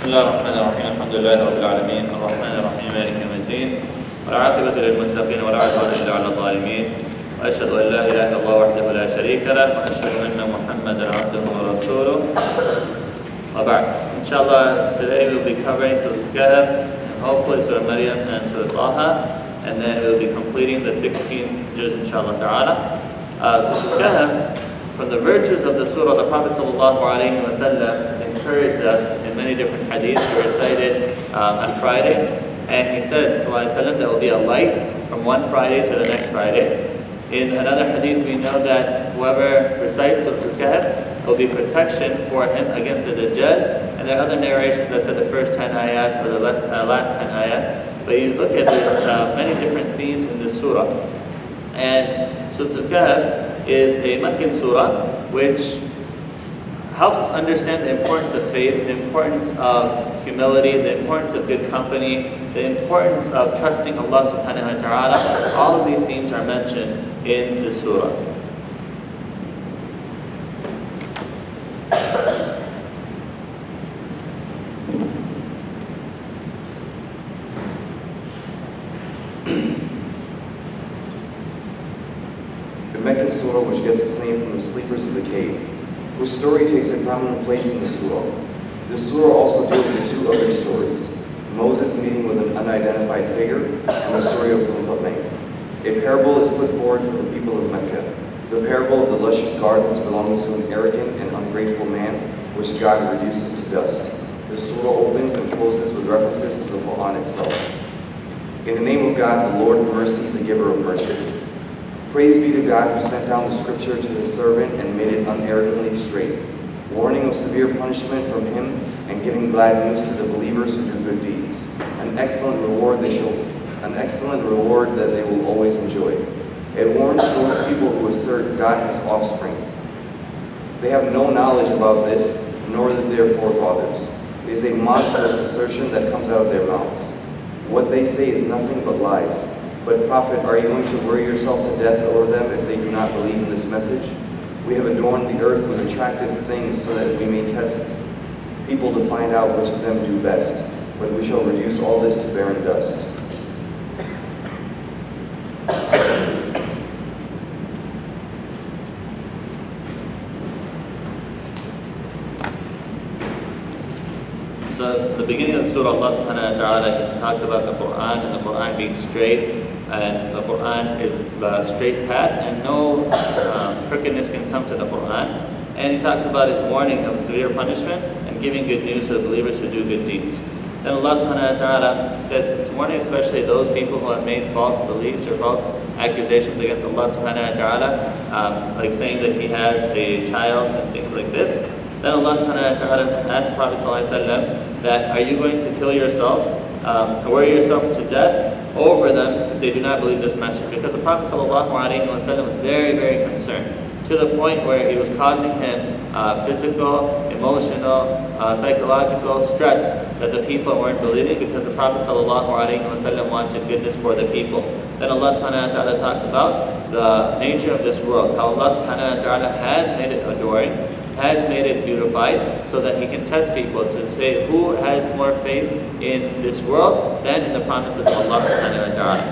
بسم الله الرحمن الرحيم الحمد لله رب العالمين الرحمن الرحيم مالك يوم الدين والعاقبة للمتقين ولا عدوان إلا على الظالمين وأشهد أن لا إله إلا الله وحده لا شريك له وأشهد أن محمدا عبده ورسوله وبعد. Inshallah, today we'll be covering Surah al-Kahf and hopefully Surah Maryam and Surah Taha, and then we'll be completing the 16th juz inshallah ta'ala. Surah al-Kahf, from the virtues of the surah, the Prophet ﷺ has encouraged us in many different hadiths to recite it on Friday. And he said, ﷺ, there will be a light from one Friday to the next Friday. In another hadith, we know that whoever recites Surah al-Kahf will be protection for him against the Dajjal. And there are other narrations that said the first 10 ayat or the last 10 ayat. But you look at, there's many different themes in this surah. And Surah al-Kahf is a Meccan surah which helps us understand the importance of faith, the importance of humility, the importance of good company, the importance of trusting Allah subhanahu wa ta'ala. All of these themes are mentioned in the surah. Meccan surah, which gets its name from the sleepers of the cave, whose story takes a prominent place in the surah. The surah also deals with two other stories: Moses meeting with an unidentified figure, and the story of Dhul-Qarnayn. A parable is put forward for the people of Mecca, the parable of the luscious gardens belonging to an arrogant and ungrateful man, which God reduces to dust. The surah opens and closes with references to the Quran itself. In the name of God, the Lord of mercy, the giver of mercy. Praise be to God who sent down the scripture to his servant and made it unerringly straight, warning of severe punishment from him and giving glad news to the believers who do good deeds, an excellent reward that they will always enjoy. It warns those people who assert God has offspring. They have no knowledge about this, nor did their forefathers. It is a monstrous assertion that comes out of their mouths. What they say is nothing but lies. But Prophet, are you going to worry yourself to death over them if they do not believe in this message? We have adorned the earth with attractive things so that we may test people to find out which of them do best. But we shall reduce all this to barren dust. So at the beginning of the surah, Allah subhanahu wa ta'ala talks about the Quran and the Quran being straight. And the Quran is the straight path, and no crookedness can come to the Quran. And he talks about it warning of severe punishment and giving good news to the believers who do good deeds. Then Allah subhanahu wa ta'ala says it's warning especially those people who have made false beliefs or false accusations against Allah subhanahu wa ta'ala, like saying that he has a child and things like this. Then Allah subhanahu wa ta'ala asked the Prophet ﷺ that, are you going to kill yourself, worry yourself to death over them if they do not believe this message? Because the Prophet ﷺ was very, very concerned, to the point where he was causing him physical, emotional, psychological stress that the people weren't believing, because the Prophet ﷺ wanted goodness for the people. Then Allah subhanahu wa ta'ala talked about the nature of this world, how Allah subhanahu wa ta'ala has made it adoring, has made it beautified, so that he can test people to say who has more faith in this world than in the promises of Allah subhanahu wa ta'ala.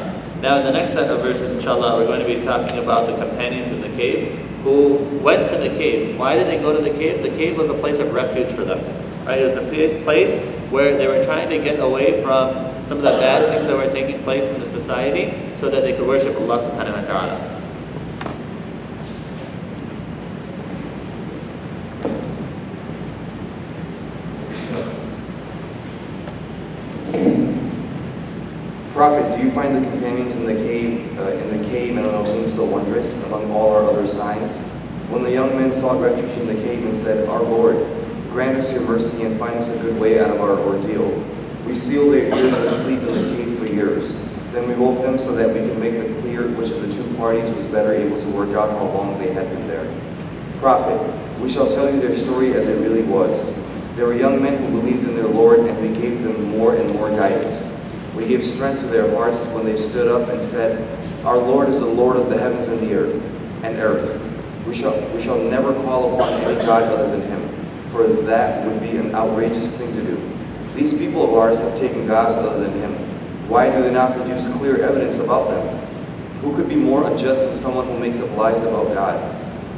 Now in the next set of verses, inshallah, we're going to be talking about the companions in the cave who went to the cave. Why did they go to the cave? The cave was a place of refuge for them. Right? It was a place where they were trying to get away from some of the bad things that were taking place in the society, so that they could worship Allah subhanahu wa ta'ala. Prophet, do you find the companions in the cave and Elohim so wondrous among all our other signs? When the young men sought refuge in the cave and said, Our Lord, grant us your mercy and find us a good way out of our ordeal. We sealed their ears with sleep in the cave for years. Then we woke them so that we could make it clear which of the two parties was better able to work out how long they had been there. Prophet, we shall tell you their story as it really was. There were young men who believed in their Lord, and we gave them more and more guidance. We gave strength to their hearts when they stood up and said, Our Lord is the Lord of the heavens and the earth. We shall never call upon any God other than him, for that would be an outrageous thing to do. These people of ours have taken gods other than him. Why do they not produce clear evidence about them? Who could be more unjust than someone who makes up lies about God?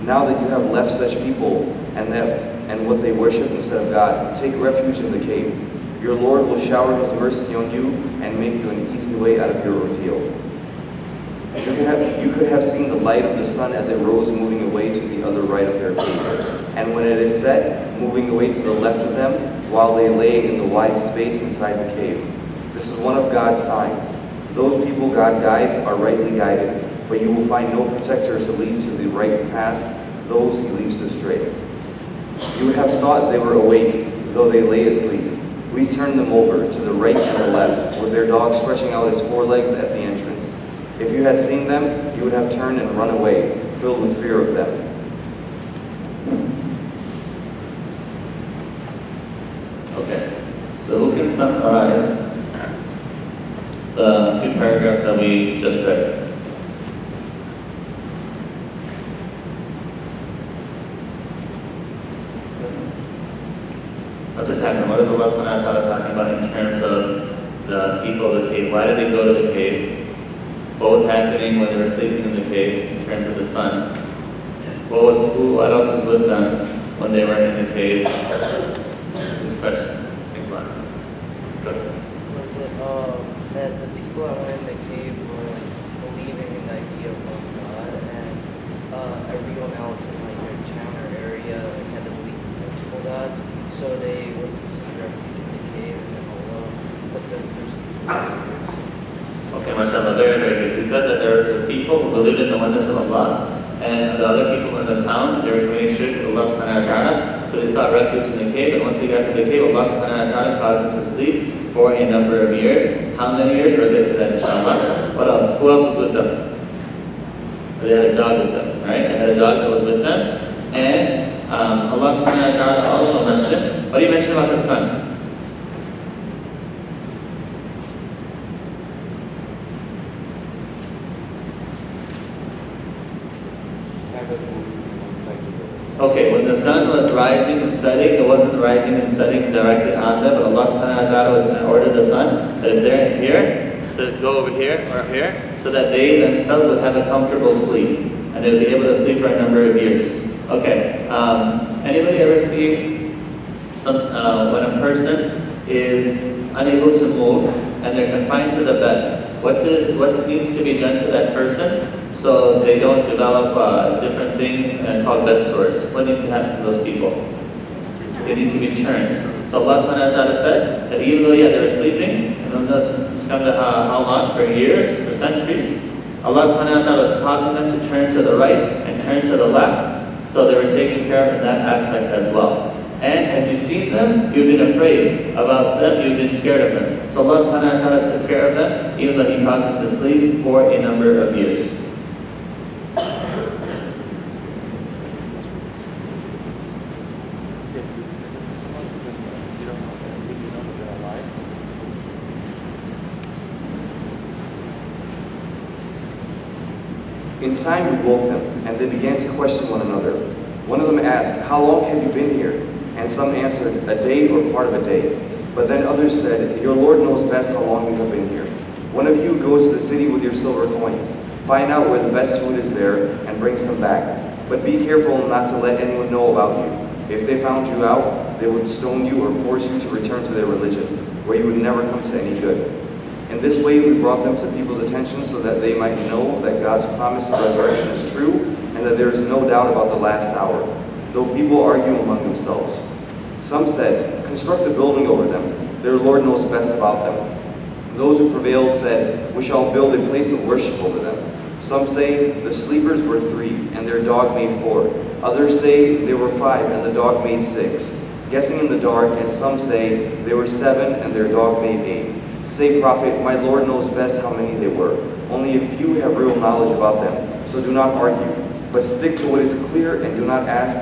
Now that you have left such people and what they worship instead of God, take refuge in the cave. Your Lord will shower his mercy on you and make you an easy way out of your ordeal. You could have seen the light of the sun as it rose, moving away to the other right of their cave, and when it is set, moving away to the left of them, while they lay in the wide space inside the cave. This is one of God's signs. Those people God guides are rightly guided, but you will find no protector to lead to the right path those he leads astray. You would have thought they were awake, though they lay asleep. We turned them over to the right and the left, with their dog stretching out his forelegs at the entrance. If you had seen them, you would have turned and run away, filled with fear of them. Okay, so who can summarize the few paragraphs that we just read? What just happened? What is Allah subhanahu wa ta'ala talking about in terms of the people of the cave? Why did they go to the cave? What was happening when they were sleeping in the cave in terms of the sun? What else was with them when they were in the cave? These questions. Think about it. Good. Was it that the people that were in the cave were believing in the idea of one God, and everyone else in like their town or area had to believe in multiple gods, so they went to seek refuge in the cave, and then Allah put them through. Okay, mashallah, very, very good. He said that there were people who believed in the oneness of Allah, and the other people in the town, they were committing shirk with Allah subhanahu wa ta'ala, so they sought refuge in the cave, and once they got to the cave, Allah subhanahu wa ta'ala caused them to sleep for a number of years. How many years? We'll get to that inshallah. What else? Who else was with them? They had a dog with them, right? They had a dog that was with them, and Allah subhanahu wa ta'ala also mentioned, what do you mention about the sun? Okay, when the sun was rising and setting, it wasn't rising and setting directly on them, but Allah subhanahu wa ta'ala would order the sun that if they're here, to go over here or here, so that they themselves would have a comfortable sleep, and they would be able to sleep for a number of years. Okay, anybody ever see when a person is unable to move and they're confined to the bed? What needs to be done to that person so they don't develop different things called bed sores? What needs to happen to those people? They need to be turned. So Allah subhanahu wa ta'ala said that even though they were sleeping, and come to how long? For years, for centuries, Allah subhanahu wa ta'ala was causing them to turn to the right and turn to the left, so they were taken care of in that aspect as well. And had you seen them, you've been afraid about them, you've been scared of them. So Allah subhanahu wa ta'ala took care of them, even though He caused them to sleep for a number of years. In time we woke them, and they began to question one another. One of them asked, "How long have you been here?" And some answered, "A day or part of a day." But then others said, "Your Lord knows best how long you have been here. One of you go to the city with your silver coins. Find out where the best food is there, and bring some back. But be careful not to let anyone know about you. If they found you out, they would stone you or force you to return to their religion, where you would never come to any good." In this way we brought them to people's attention so that they might know that God's promise of resurrection is true, and that there is no doubt about the last hour, though people argue among themselves. Some said, "Construct a building over them. Their Lord knows best about them." Those who prevailed said, "We shall build a place of worship over them." Some say, "The sleepers were 3, and their dog made 4. Others say, "There were 5, and the dog made 6. Guessing in the dark, and some say, "There were 7, and their dog made 8. Say, Prophet, my Lord knows best how many they were. Only a few have real knowledge about them, so do not argue, but stick to what is clear, and do not ask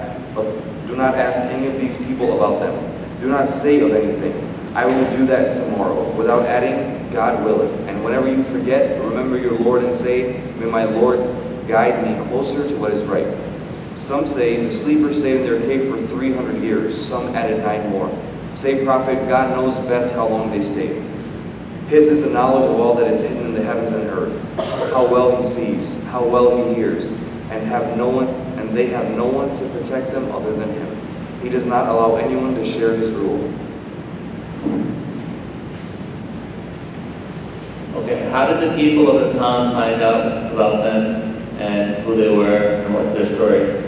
any of these people about them. Do not say of anything, 'I will do that tomorrow,' without adding, 'God willing.' And whenever you forget, remember your Lord and say, 'May my Lord guide me closer to what is right.'" Some say the sleepers stayed in their cave for 300 years. Some added 9 more. Say, Prophet, God knows best how long they stay. His is the knowledge of all that is hidden in the heavens and earth. How well He sees, how well He hears, and they have no one to protect them other than Him. He does not allow anyone to share His rule. Okay, how did the people of the town find out about them and who they were and what their story?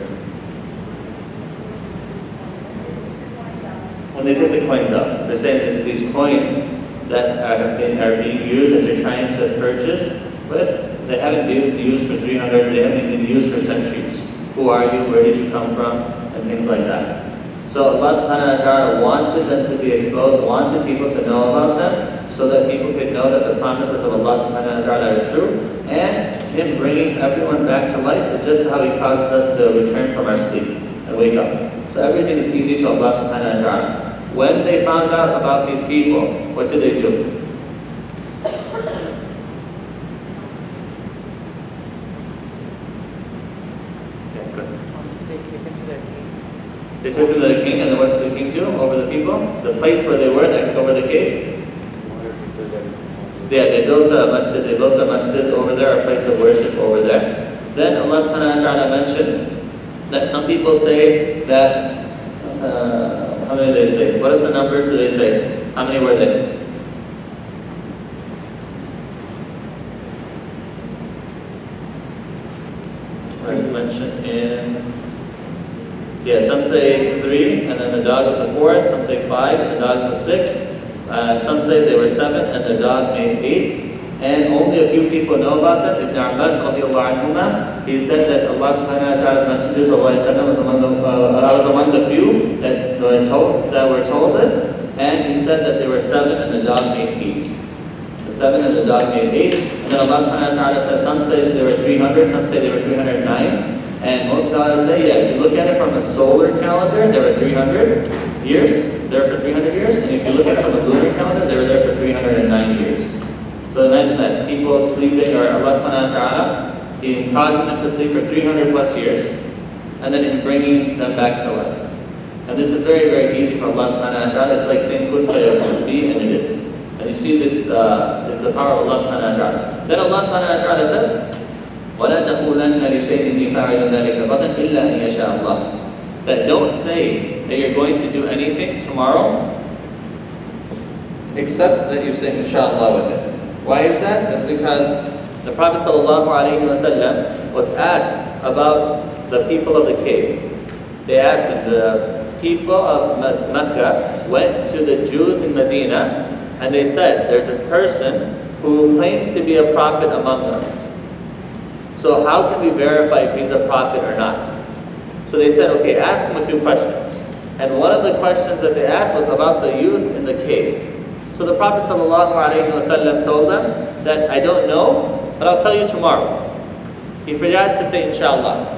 When they took the coins out, they're saying that these coins that are being used that they're trying to purchase with, they haven't been used for 300, they haven't been used for centuries. Who are you? Where did you come from? And things like that. So Allah subhanahu wa ta'ala wanted them to be exposed, wanted people to know about them, so that people could know that the promises of Allah subhanahu wa ta'ala are true, and Him bringing everyone back to life is just how He causes us to return from our sleep and wake up. So everything is easy to Allah subhanahu wa ta'ala. When they found out about these people, what did they do? They took them to the king, and then what did the king do over the people? The place where they were, over the cave? Yeah, they built a masjid. They built a masjid over there, a place of worship over there. Then Allah subhanahu wa ta'ala mentioned that some people say that, how many do they say? What is the numbers do they say? How many were they? Like mentioned in... Yeah, some say 3, and then the dog was a 4th. Some say 5, and the dog was 6. Some say they were 7, and the dog made 8. And only a few people know about them. Ibn Abbas, he said that Allah subhanahu wa ta'ala's Messenger was among the few that were told this. And he said that there were 7, and the dog made 8. The 7 and the dog made 8. And then Allah subhanahu wa ta'ala says, some say there were 300, some say there were 309. And most scholars say, yeah, if you look at it from a solar calendar, there were 300 years, there for 300 years. And if you look at it from a lunar calendar, they were there for 309 years. So imagine that, people sleeping, or Allah subhanahu wa ta'ala, He causing them to sleep for 300 plus years, and then Him bringing them back to life. And this is very, very easy for Allah subhanahu wa ta'ala. It's like saying, kun fayakun, be, and it is. And you see this is the power of Allah subhanahu wa ta'ala. Then Allah subhanahu wa ta'ala says, وَلَا تَقُولَنَّ لِشَيْءٍ إِنِّي فَاعِلٌ ذَلِكَ غَدًا إِلَّا أَن يَشَاءَ اللَّهُ. That don't say that you're going to do anything tomorrow, except that you say inshallah with it. Why is that? It's because the Prophet ﷺ was asked about the people of the cave. They asked him, the people of Mecca went to the Jews in Medina, and they said, there's this person who claims to be a prophet among us. So how can we verify if he's a prophet or not? So they said, okay, ask him a few questions. And one of the questions that they asked was about the youth in the cave. So the Prophet ﷺ told them that I don't know, but I'll tell you tomorrow. He forgot to say inshallah.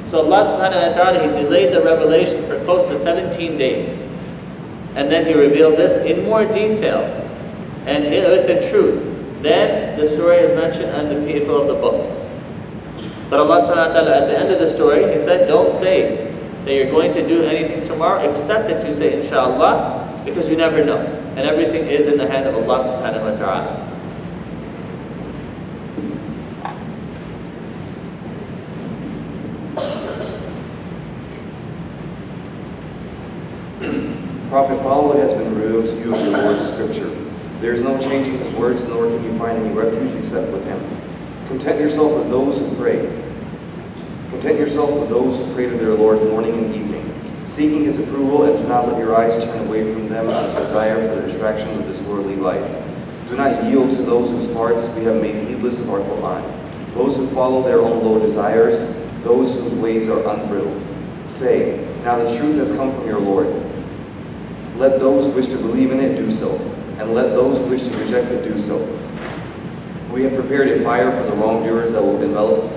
So Allah subhanahu wa ta'ala, He delayed the revelation for close to 17 days. And then He revealed this in more detail and with the truth. Then the story is mentioned on the people of the book. But Allah subhanahu wa ta'ala, at the end of the story, He said, don't say that you're going to do anything tomorrow except that you say inshallah, because you never know. And everything is in the hand of Allah subhanahu wa ta'ala. Prophet, follow what has been revealed to you of your Lord's scripture. There is no changing His words, nor can you find any refuge except with Him. Content yourself with those who pray. Content yourself with those who pray to their Lord morning and evening, seeking His approval, and do not let your eyes turn away from them out of desire for the distraction of this worldly life. Do not yield to those whose hearts we have made heedless of our Qur'an, those who follow their own low desires, those whose ways are unbridled. Say, now the truth has come from your Lord. Let those who wish to believe in it do so, and let those who wish to reject it do so. We have prepared a fire for the wrongdoers that will envelop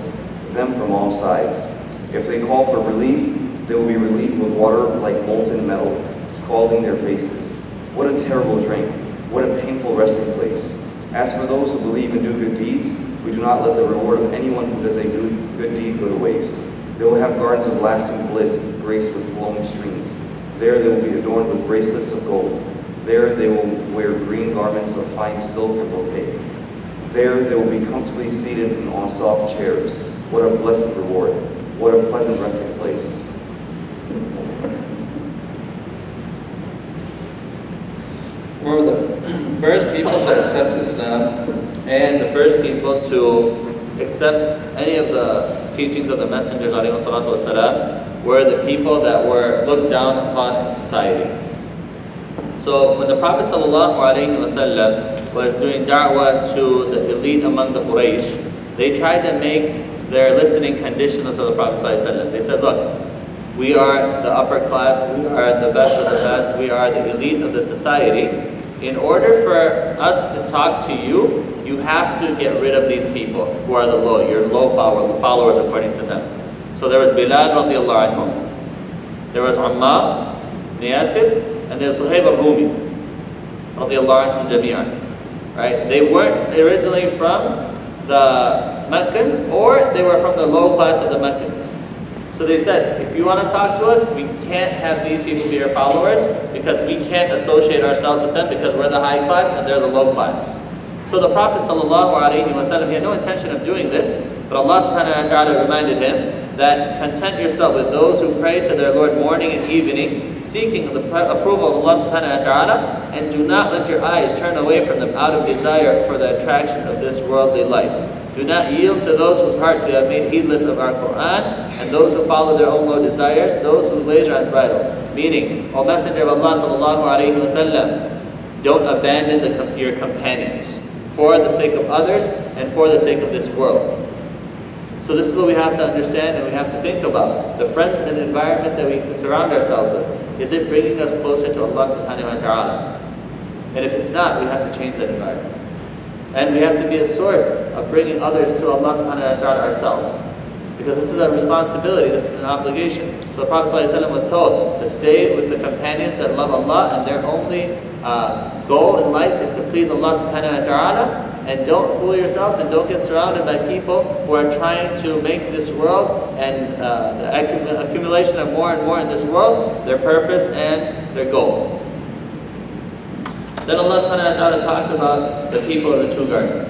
them from all sides. If they call for relief, they will be relieved with water like molten metal, scalding their faces. What a terrible drink! What a painful resting place! As for those who believe and do good deeds, we do not let the reward of anyone who does a good deed go to waste. They will have gardens of lasting bliss, graced with flowing streams. There they will be adorned with bracelets of gold. There they will wear green garments of fine silk and brocade. There they will be comfortably seated on soft chairs. What a blessed reward. What a pleasant resting place. We're the first people to accept Islam and the first people to accept any of the teachings of the messengers ﷺ were the people that were looked down upon in society. So when the Prophet ﷺ was doing da'wah to the elite among the Quraysh, they tried to make their listening conditional to the Prophet ﷺ. They said, look, we are the upper class, we are the best of the best, we are the elite of the society. In order for us to talk to you, you have to get rid of these people who are your low followers according to them. So there was Bilal radiallahu anhu, there was Ammar, Yasir, and there was Suhaib al-Rumi radiallahu anhum jami'an. Right? They weren't originally from the Meccans, or they were from the low class of the Meccans. So they said, if you want to talk to us, we can't have these people be your followers because we can't associate ourselves with them because we're the high class and they're the low class. So the Prophet ﷺ, he had no intention of doing this, but Allah subhanahu wa ta'ala reminded him that content yourself with those who pray to their Lord morning and evening, seeking the approval of Allah subhanahu wa ta'ala, and do not let your eyes turn away from them out of desire for the attraction of this worldly life. Do not yield to those whose hearts we have made heedless of our Qur'an, and those who follow their own low desires, those whose ways are unbridled. Meaning, O Messenger of Allah ﷺ, don't abandon your companions for the sake of others and for the sake of this world. So this is what we have to understand and we have to think about. The friends and environment that we surround ourselves with, is it bringing us closer to Allah subhanahu wa ta'ala? And if it's not, we have to change that environment. And we have to be a source of bringing others to Allah subhanahu wa ta'ala ourselves. Because this is a responsibility, this is an obligation. So the Prophet ﷺ was told to stay with the companions that love Allah and their only goal in life is to please Allah subhanahu wa ta'ala. And don't fool yourselves and don't get surrounded by people who are trying to make this world and the accumulation of more and more in this world their purpose and their goal. Then Allah subhanahu wa ta'ala talks about the people of the two gardens.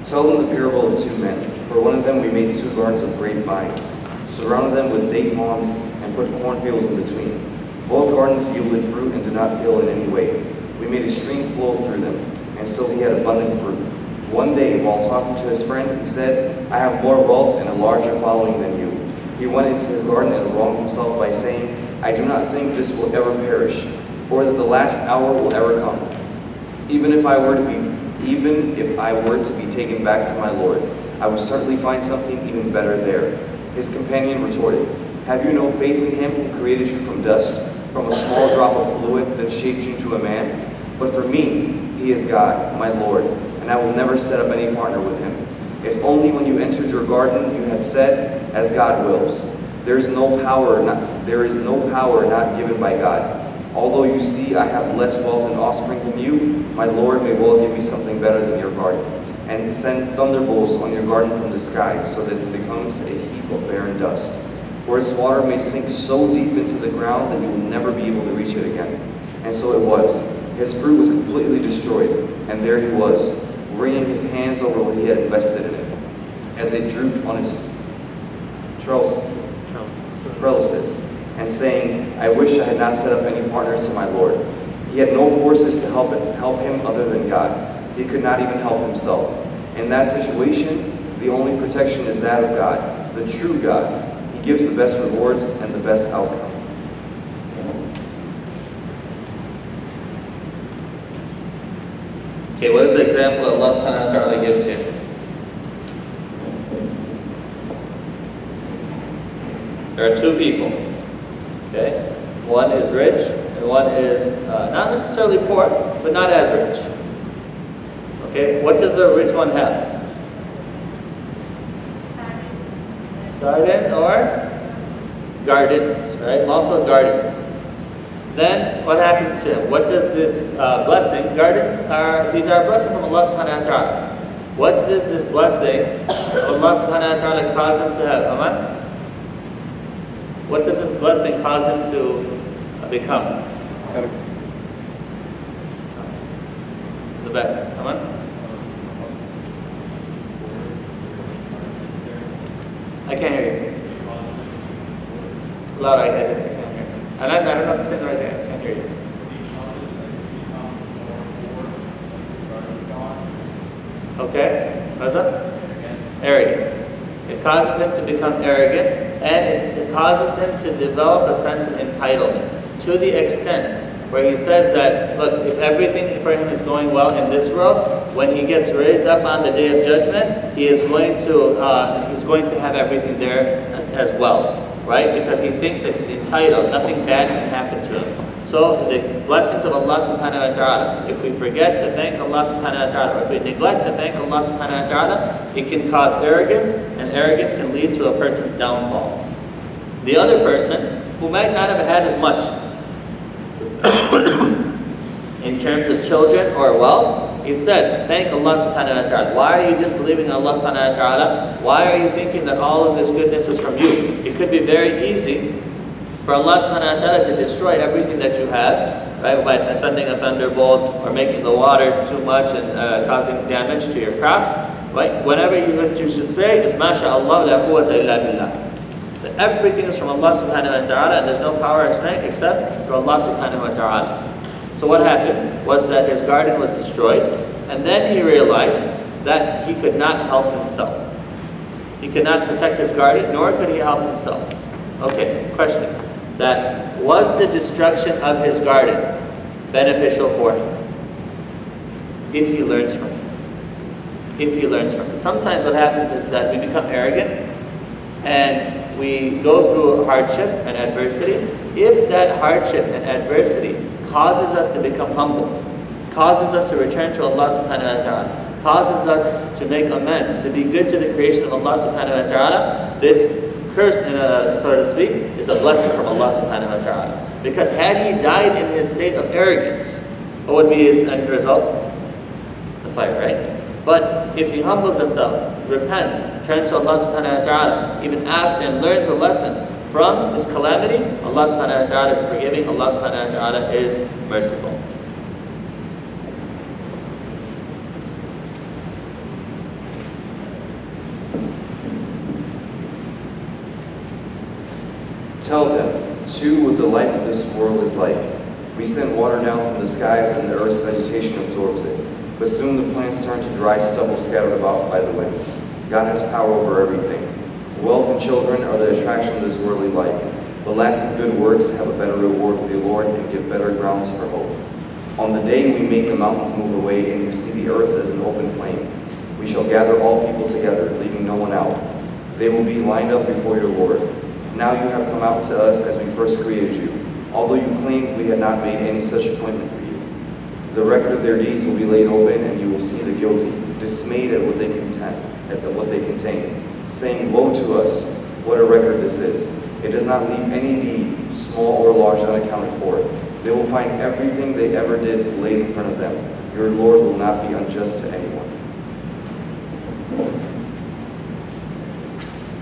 Tell them the parable of two men. For one of them we made two gardens of grapevines, surrounded them with date palms, and put cornfields in between. Both gardens yielded fruit and did not fail in any way. We made a stream flow through them, and so he had abundant fruit. One day, while talking to his friend, he said, I have more wealth and a larger following than you. He went into his garden and wronged himself by saying, I do not think this will ever perish, or that the last hour will ever come. Even if I were to be taken back to my Lord, I would certainly find something even better there. His companion retorted, have you no faith in him who created you from dust, from a small drop of fluid that shaped you to a man? But for me, he is God, my Lord, and I will never set up any partner with him. If only when you entered your garden you had said, as God wills. There is no power not given by God. Although you see I have less wealth and offspring than you, my Lord may well give me something better than your garden, and send thunderbolts on your garden from the sky, so that it becomes a heap of barren dust, where its water may sink so deep into the ground that you will never be able to reach it again. And so it was. His fruit was completely destroyed, and there he was, wringing his hands over what he had invested in it, as it drooped on its trellises, and saying, I wish I had not set up any partners to my Lord. He had no forces to help him other than God. He could not even help himself. In that situation, the only protection is that of God, the true God. He gives the best rewards and the best outcome. Okay, what is the example that Allah subhanahu wa ta'ala gives here? There are two people. Okay? One is rich and one is not necessarily poor, but not as rich. Okay? What does the rich one have? Garden or gardens, right? Multiple gardens. Then what happens to him? What does this blessing? These are a blessing from Allah subhanahu wa ta'ala. What does this blessing Allah subhanahu wa ta'ala cause him to have? Aman? What does this blessing cause him to become? The back. Aman? I can't hear you. Loud, I can't hear you. I don't know if you're saying the right thing, I just can't hear you. Okay, what's that? Arrogant. It causes him to become arrogant, and it causes him to develop a sense of entitlement to the extent where he says that, look, if everything for him is going well in this world, when he gets raised up on the day of judgment, he's going to have everything there as well, right? Because he thinks that he's entitled, nothing bad can happen to him. So the blessings of Allah subhanahu wa ta'ala, if we forget to thank Allah subhanahu wa ta'ala, or if we neglect to thank Allah subhanahu wa ta'ala, it can cause arrogance, and arrogance can lead to a person's downfall. The other person, who might not have had as much in terms of children or wealth, he said, thank Allah subhanahu wa ta'ala. Why are you disbelieving in Allah subhanahu wa ta'ala? Why are you thinking that all of this goodness is from you? It could be very easy for Allah subhanahu wa ta'ala to destroy everything that you have, right, by sending a thunderbolt or making the water too much and causing damage to your crops, right? What you should say is, MashaAllah la quwwata illa billah. That everything is from Allah subhanahu wa ta'ala, and there's no power and strength except for Allah subhanahu wa ta'ala. So what happened was that his garden was destroyed, and then he realized that he could not help himself. He could not protect his garden, nor could he help himself. Okay, question. That was the destruction of his garden beneficial for him? If he learns from it. If he learns from it. Sometimes what happens is that we become arrogant and we go through hardship and adversity. If that hardship and adversity causes us to become humble, causes us to return to Allah subhanahu wa ta'ala, causes us to make amends, to be good to the creation of Allah subhanahu wa ta'ala, this curse, so to speak, is a blessing from Allah subhanahu wa ta'ala. Because had he died in his state of arrogance, what would be his end result? The fire, right? But if he humbles himself, repents, turns to Allah subhanahu wa ta'ala, even after, and learns the lessons from his calamity, Allah subhanahu wa ta'ala is forgiving, Allah subhanahu wa ta'ala is merciful. Tell them, too, what the life of this world is like. We send water down from the skies, and the earth's vegetation absorbs it. But soon the plants turn to dry stubble scattered about by the wind. God has power over everything. Wealth and children are the attraction of this worldly life. But lasting good works have a better reward with the Lord and give better grounds for hope. On the day we make the mountains move away and you see the earth as an open plain, we shall gather all people together, leaving no one out. They will be lined up before your Lord. Now you have come out to us as we first created you, although you claimed we had not made any such appointment for you. The record of their deeds will be laid open, and you will see the guilty, dismayed at what they contain, saying, woe to us, what a record this is. It does not leave any deed, small or large, unaccounted for. They will find everything they ever did laid in front of them. Your Lord will not be unjust to anyone.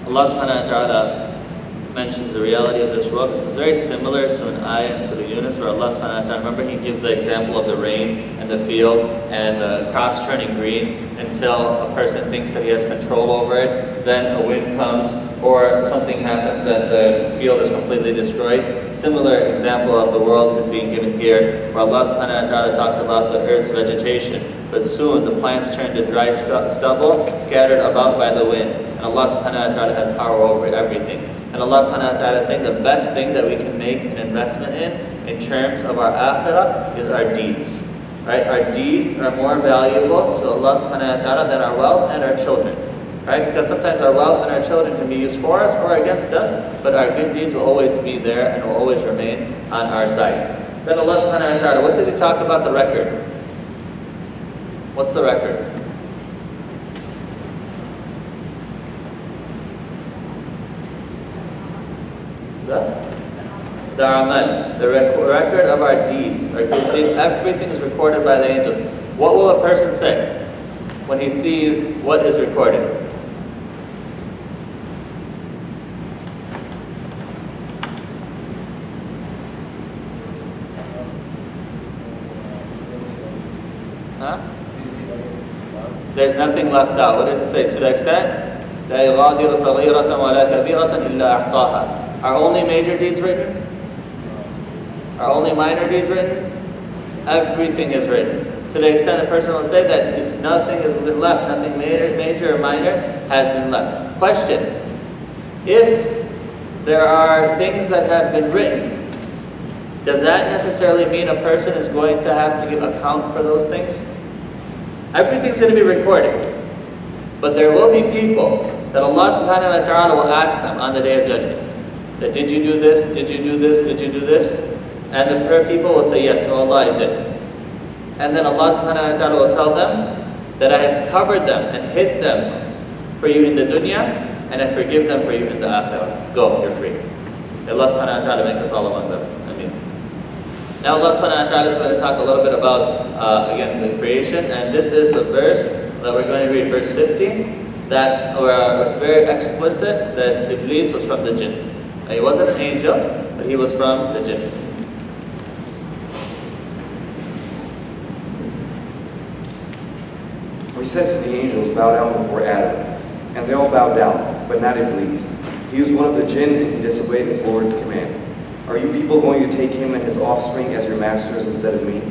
Allah subhanahu wa ta'ala mentions the reality of this world. This is very similar to an ayah in Surah Yunus where Allah subhanahu wa ta'ala, remember, he gives the example of the rain and the field and the crops turning green until a person thinks that he has control over it. Then a wind comes or something happens and the field is completely destroyed. Similar example of the world is being given here where Allah subhanahu wa ta'ala talks about the earth's vegetation. But soon the plants turn to dry stubble scattered about by the wind. And Allah subhanahu wa ta'ala has power over everything. And Allah subhanahu wa ta'ala is saying the best thing that we can make an investment in terms of our akhirah is our deeds. Right? Our deeds are more valuable to Allah subhanahu wa ta'ala than our wealth and our children. Right? Because sometimes our wealth and our children can be used for us or against us, but our good deeds will always be there and will always remain on our side. Then Allah subhanahu wa ta'ala, what does he talk about the record? What's the record? The amal, the record of our deeds, our good deeds, everything is recorded by the angels. What will a person say? when he sees what is recorded? Huh? There's nothing left out. What does it say? To the extent, لا يغادر صغيرة ولا كبيرة إلا أحصاها. Are only major deeds written? Are only minor deeds written? Everything is written. To the extent a person will say that it's nothing has been left, nothing major or minor has been left. Question: if there are things that have been written, does that necessarily mean a person is going to have to give account for those things? Everything's going to be recorded. But there will be people that Allah subhanahu wa ta'ala will ask them on the Day of Judgment, that did you do this, did you do this, did you do this? And the prayer people will say, yes, oh Allah, I did. And then Allah subhanahu wa ta'ala will tell them that I have covered them and hid them for you in the dunya, and I forgive them for you in the akhirah. Go, you're free. Allah subhanahu wa ta'ala make us all among them. Ameen. Now Allah subhanahu wa ta'ala is going to talk a little bit about, again, the creation, and this is the verse that we're going to read, verse 15, that it's very explicit that Iblis was from the jinn. He wasn't an angel, but he was from the jinn. We said to the angels, bow down before Adam, and they all bowed down, but not Iblis. He was one of the jinn, and he disobeyed his Lord's command. Are you people going to take him and his offspring as your masters instead of me,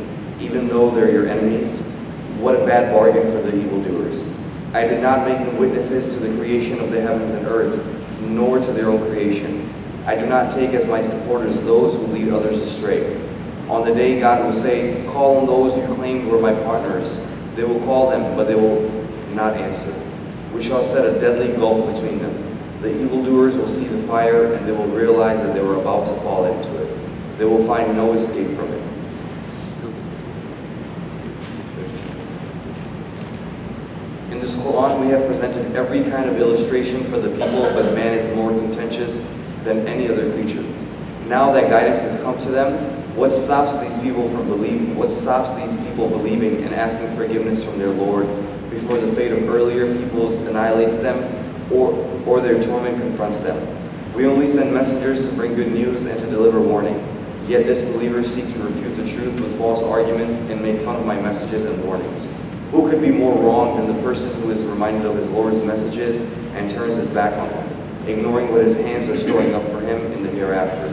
even though they're your enemies? What a bad bargain for the evildoers. I did not make them witnesses to the creation of the heavens and earth, nor to their own creation. I do not take as my supporters those who lead others astray. On the day God will say, call on those you claimed were my partners. They will call them, but they will not answer. We shall set a deadly gulf between them. The evildoers will see the fire, and they will realize that they were about to fall into it. They will find no escape from it. In this Quran, we have presented every kind of illustration for the people, but man is more contentious than any other creature. Now that guidance has come to them, what stops these people from believing? What stops these people believing and asking forgiveness from their Lord before the fate of earlier peoples annihilates them, or their torment confronts them? We only send messengers to bring good news and to deliver warning. Yet disbelievers seek to refute the truth with false arguments and make fun of my messages and warnings. Who could be more wrong than the person who is reminded of his Lord's messages and turns his back on them, ignoring what his hands are storing up for him in the hereafter?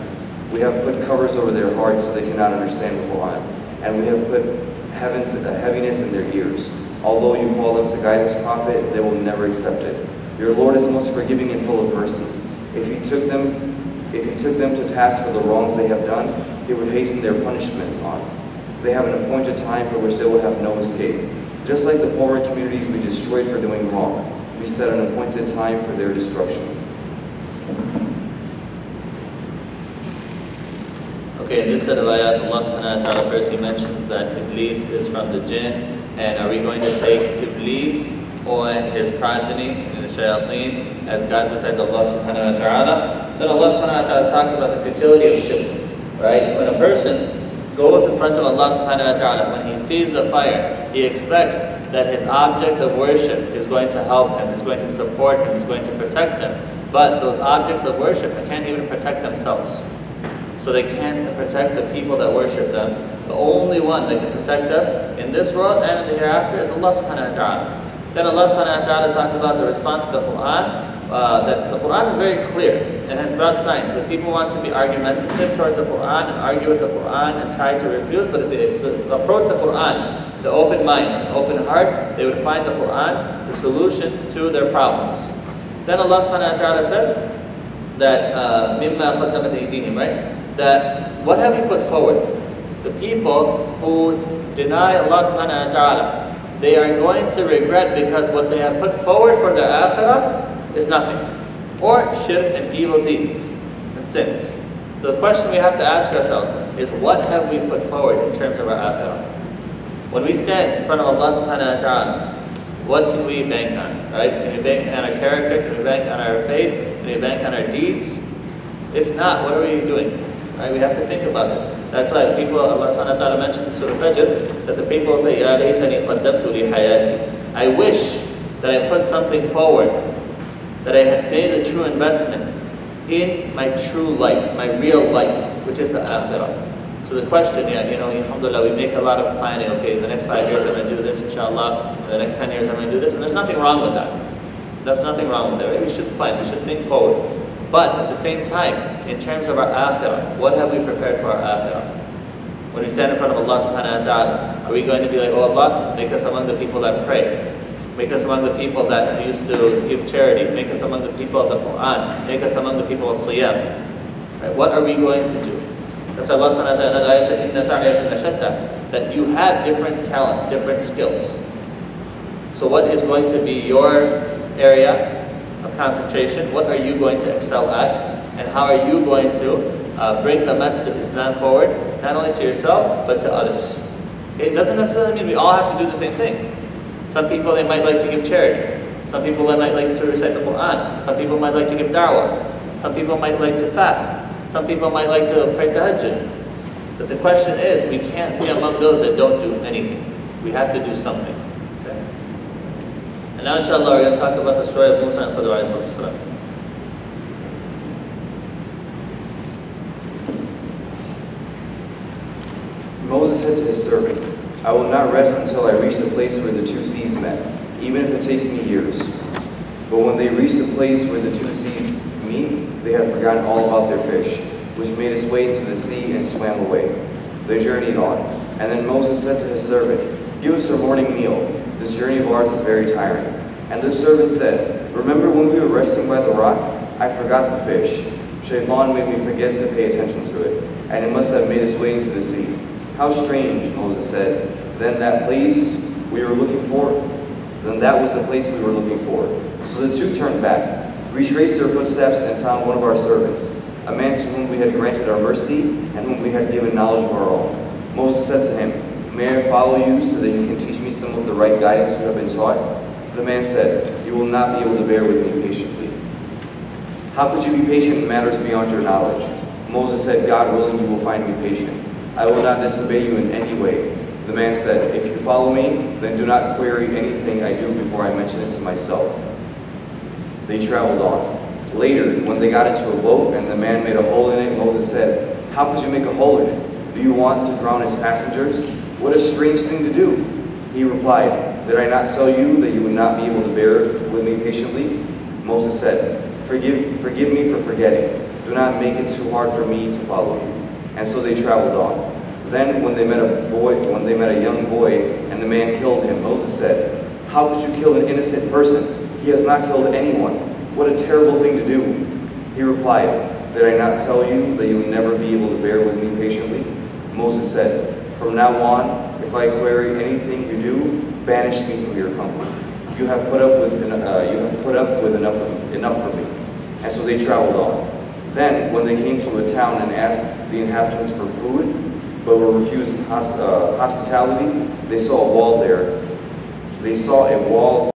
We have put covers over their hearts so they cannot understand the Quran, and we have put heaviness in their ears. Although you call them to guide his prophet, they will never accept it. Your Lord is most forgiving and full of mercy. If he took them to task for the wrongs they have done, he would hasten their punishment on. They have an appointed time for which they will have no escape. Just like the former communities we destroyed for doing wrong, we set an appointed time for their destruction. Okay, in this set of ayat, Allah subhanahu wa ta'ala first he mentions that Iblis is from the jinn, and are we going to take Iblis or his progeny, the shayateen, as gods besides Allah subhanahu wa ta'ala? Then Allah subhanahu wa ta'ala talks about the futility of shirk, right? When a person goes in front of Allah subhanahu wa ta'ala, when he sees the fire, he expects that his object of worship is going to help him, is going to support him, is going to protect him. But those objects of worship, they can't even protect themselves. So they can't protect the people that worship them. The only one that can protect us in this world and in the hereafter is Allah subhanahu wa ta'ala. Then Allah subhanahu wa ta'ala talked about the response to the Quran, that the Quran is very clear and has brought signs, but people want to be argumentative towards the Quran and argue with the Quran and try to refuse. But if they approach the Quran with an open mind, an open heart, they would find the Quran the solution to their problems. Then Allah subhanahu wa ta'ala said that mimma qaddamat aydihim, right? That what have you put forward? The people who deny Allah subhanahu wa ta'ala, they are going to regret because what they have put forward for their akhirah is nothing, or shirk and evil deeds and sins. The question we have to ask ourselves is, what have we put forward in terms of our akhirah? When we stand in front of Allah subhanahu wa ta'ala, what can we bank on, right? Can we bank on our character? Can we bank on our faith? Can we bank on our deeds? If not, what are we doing? Right? We have to think about this. That's why people, Allah subhanahu wa ta'ala mentioned in Surah Fajr, that the people say, Ya laytani qaddamtu li hayati. I wish that I put something forward, that I had made a true investment in my true life, my real life, which is the akhirah. So the question, alhamdulillah, we make a lot of planning. Okay, the next 5 years I'm going to do this, inshallah. The next 10 years I'm going to do this. And there's nothing wrong with that. There's nothing wrong with that. Right? We should plan, we should think forward. But at the same time, in terms of our akhirah, what have we prepared for our akhirah? When we stand in front of Allah subhanahu wa ta'ala, are we going to be like, oh Allah, make us among the people that pray. Make us among the people that used to give charity. Make us among the people of the Quran. Make us among the people of Siyam. Right? What are we going to do? That's why Allah subhanahu wa ta'ala said, Inna sa'yakum lashatta, that you have different talents, different skills. So what is going to be your area of concentration? What are you going to excel at? And how are you going to bring the message of Islam forward, not only to yourself, but to others? Okay? It doesn't necessarily mean we all have to do the same thing. Some people, they might like to give charity. Some people, they might like to recite the Quran. Some people might like to give da'wah. Some people might like to fast. Some people might like to pray tahajjud. But the question is, we can't be among those that don't do anything. We have to do something. Okay? And now inshallah, we're going to talk about the story of Musa and Khidr alayhi salam. Moses said to his servant, I will not rest until I reach the place where the two seas met, even if it takes me years. But when they reached the place where the two seas meet, they had forgotten all about their fish, which made its way into the sea and swam away. They journeyed on. And then Moses said to his servant, give us our morning meal. This journey of ours is very tiring. And the servant said, remember when we were resting by the rock? I forgot the fish. Shaitan made me forget to pay attention to it, and it must have made its way into the sea. How strange, Moses said. Then that place we were looking for? Then that was the place we were looking for. So the two turned back, retraced their footsteps, and found one of our servants, a man to whom we had granted our mercy and whom we had given knowledge of our own. Moses said to him, may I follow you so that you can teach me some of the right guidance you have been taught? The man said, you will not be able to bear with me patiently. How could you be patient in matters beyond your knowledge? Moses said, God willing, you will find me patient. I will not disobey you in any way. The man said, if you follow me, then do not query anything I do before I mention it to myself. They traveled on. Later, when they got into a boat and the man made a hole in it, Moses said, how could you make a hole in it? Do you want to drown its passengers? What a strange thing to do. He replied, did I not tell you that you would not be able to bear with me patiently? Moses said, forgive me for forgetting. Do not make it too hard for me to follow you. And so they traveled on. Then when they met a young boy and the man killed him, Moses said, how could you kill an innocent person? He has not killed anyone. What a terrible thing to do. He replied, did I not tell you that you would never be able to bear with me patiently? Moses said, from now on, if I query anything you do, banish me from your company. You have put up with enough for me. And so they traveled on. Then, when they came to a town and asked the inhabitants for food, but were refused hospitality, they saw a wall there. They saw a wall